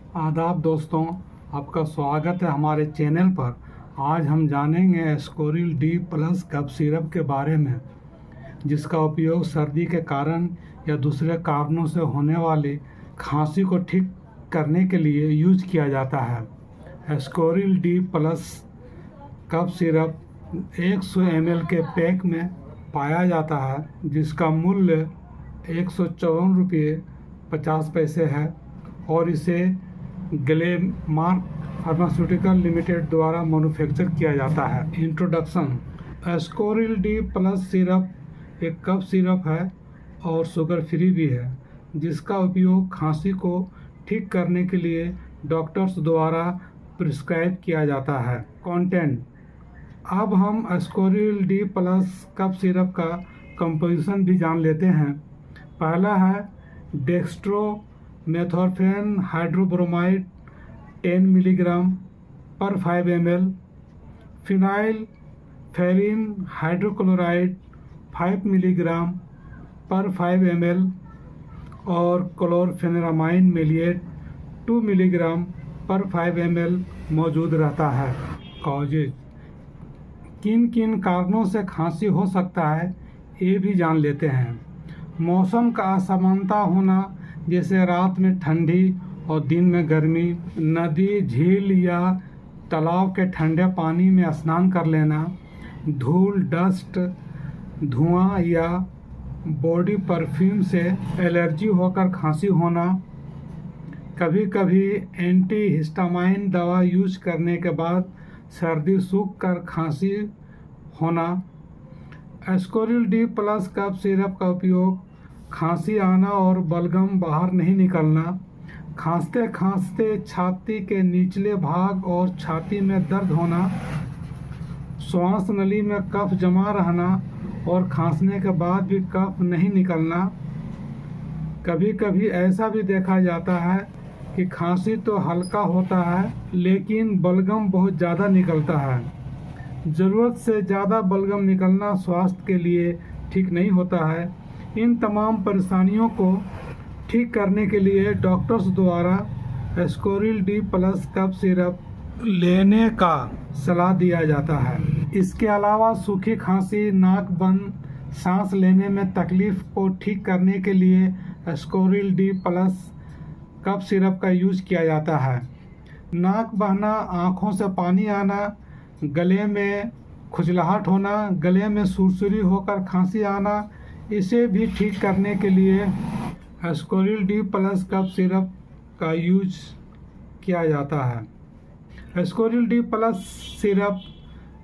आदाब दोस्तों, आपका स्वागत है हमारे चैनल पर। आज हम जानेंगे Ascoril D plus cough syrup के बारे में, जिसका उपयोग सर्दी के कारण या दूसरे कारणों से होने वाली खांसी को ठीक करने के लिए यूज किया जाता है। Ascoril D plus cough syrup 100 ml के पैक में पाया जाता है, जिसका मूल्य 154.50 है और इसे ग्लेमार्क फार्मास्यूटिकल लिमिटेड द्वारा मैन्युफैक्चर किया जाता है। Introduction. Ascoril D plus syrup एक कफ सिरप है और शुगर फ्री भी है, जिसका उपयोग खांसी को ठीक करने के लिए डॉक्टर्स द्वारा प्रिस्क्राइब किया जाता है। कंटेंट। अब हम Ascoril D plus cough syrup का कंपोजिशन भी जान लेते हैं। पहला है डेक्स्ट्रोमेथोर्फेन हाइड्रोब्रोमाइड 10 मिलीग्राम पर 5 ml, फिनाइल फेरिन हाइड्रोक्लोराइड 5 मिलीग्राम पर 5 ml और क्लोरफेनेरामाइन मेलिएट 2 मिलीग्राम पर 5 ml मौजूद रहता है। कॉजेज। किन किन कारणों से खांसी हो सकता है, ये भी जान लेते हैं। मौसम का असमानता होना, जैसे रात में ठंडी और दिन में गर्मी, नदी, झील या तालाब के ठंडे पानी में स्नान कर लेना, धूल, डस्ट, धुआं या बॉडी परफ्यूम से एलर्जी होकर खांसी होना, कभी कभी एंटी हिस्टामाइन दवा यूज करने के बाद सर्दी सूख कर खांसी होना। Ascoril D plus cough syrup का उपयोग खांसी आना और बलगम बाहर नहीं निकलना, खांसते खांसते छाती के निचले भाग और छाती में दर्द होना, श्वास नली में कफ जमा रहना और खांसने के बाद भी कफ नहीं निकलना। कभी कभी ऐसा भी देखा जाता है कि खांसी तो हल्का होता है लेकिन बलगम बहुत ज़्यादा निकलता है। ज़रूरत से ज़्यादा बलगम निकलना स्वास्थ्य के लिए ठीक नहीं होता है। इन तमाम परेशानियों को ठीक करने के लिए डॉक्टर्स द्वारा Ascoril D plus cough syrup लेने का सलाह दिया जाता है। इसके अलावा सूखी खांसी, नाक बंद, सांस लेने में तकलीफ को ठीक करने के लिए Ascoril D plus cough syrup का यूज किया जाता है। नाक बहना, आँखों से पानी आना, गले में खुजलाहट होना, गले में सुरसुरी होकर खांसी आना, इसे भी ठीक करने के लिए Ascoril D plus cough syrup का यूज किया जाता है। Ascoril D plus syrup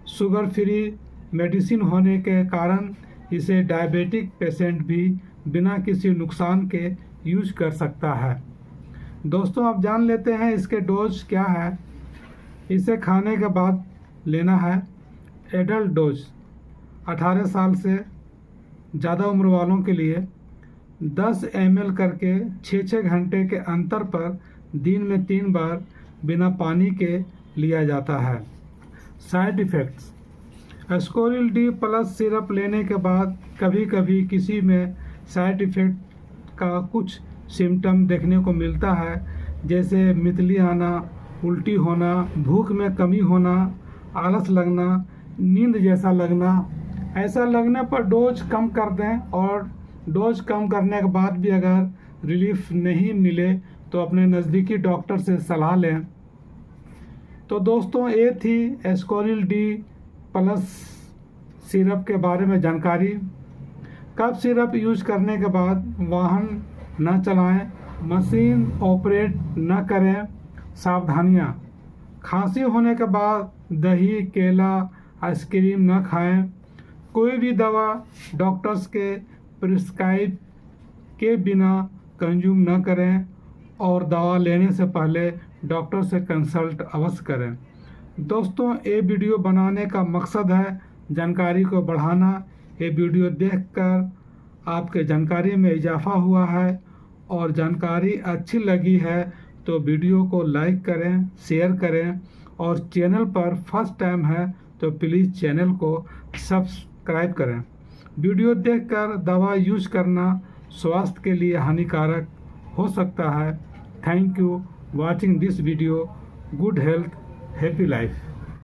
sugar free medicine होने के कारण इसे डायबिटिक पेशेंट भी बिना किसी नुकसान के यूज कर सकता है। दोस्तों, अब जान लेते हैं इसके डोज क्या है। इसे खाने के बाद लेना है। एडल्ट डोज 18 साल से ज़्यादा उम्र वालों के लिए 10 ml करके 6-6 घंटे के अंतर पर दिन में 3 बार बिना पानी के लिया जाता है। Side effects. Ascoril D plus syrup लेने के बाद कभी कभी किसी में साइड इफ़ेक्ट का कुछ सिम्टम देखने को मिलता है, जैसे मितली आना, उल्टी होना, भूख में कमी होना, आलस लगना, नींद जैसा लगना। ऐसा लगने पर डोज कम कर दें और डोज कम करने के बाद भी अगर रिलीफ नहीं मिले तो अपने नज़दीकी डॉक्टर से सलाह लें। तो दोस्तों, ये थी एस्कोरिल डी प्लस सिरप के बारे में जानकारी। कफ सिरप यूज करने के बाद वाहन न चलाएं, मशीन ऑपरेट न करें। सावधानियां। खांसी होने के बाद दही, केला, आइसक्रीम न खाएं। कोई भी दवा डॉक्टर्स के प्रिस्क्राइब के बिना कंज्यूम न करें और दवा लेने से पहले डॉक्टर से कंसल्ट अवश्य करें। दोस्तों, ये वीडियो बनाने का मकसद है जानकारी को बढ़ाना। ये वीडियो देखकर आपके जानकारी में इजाफा हुआ है और जानकारी अच्छी लगी है तो वीडियो को लाइक करें, शेयर करें और चैनल पर फर्स्ट टाइम है तो प्लीज़ चैनल को सब्सक्राइब करें। वीडियो देखकर दवा यूज करना स्वास्थ्य के लिए हानिकारक हो सकता है। Thank you. watching this video. Good health, happy life.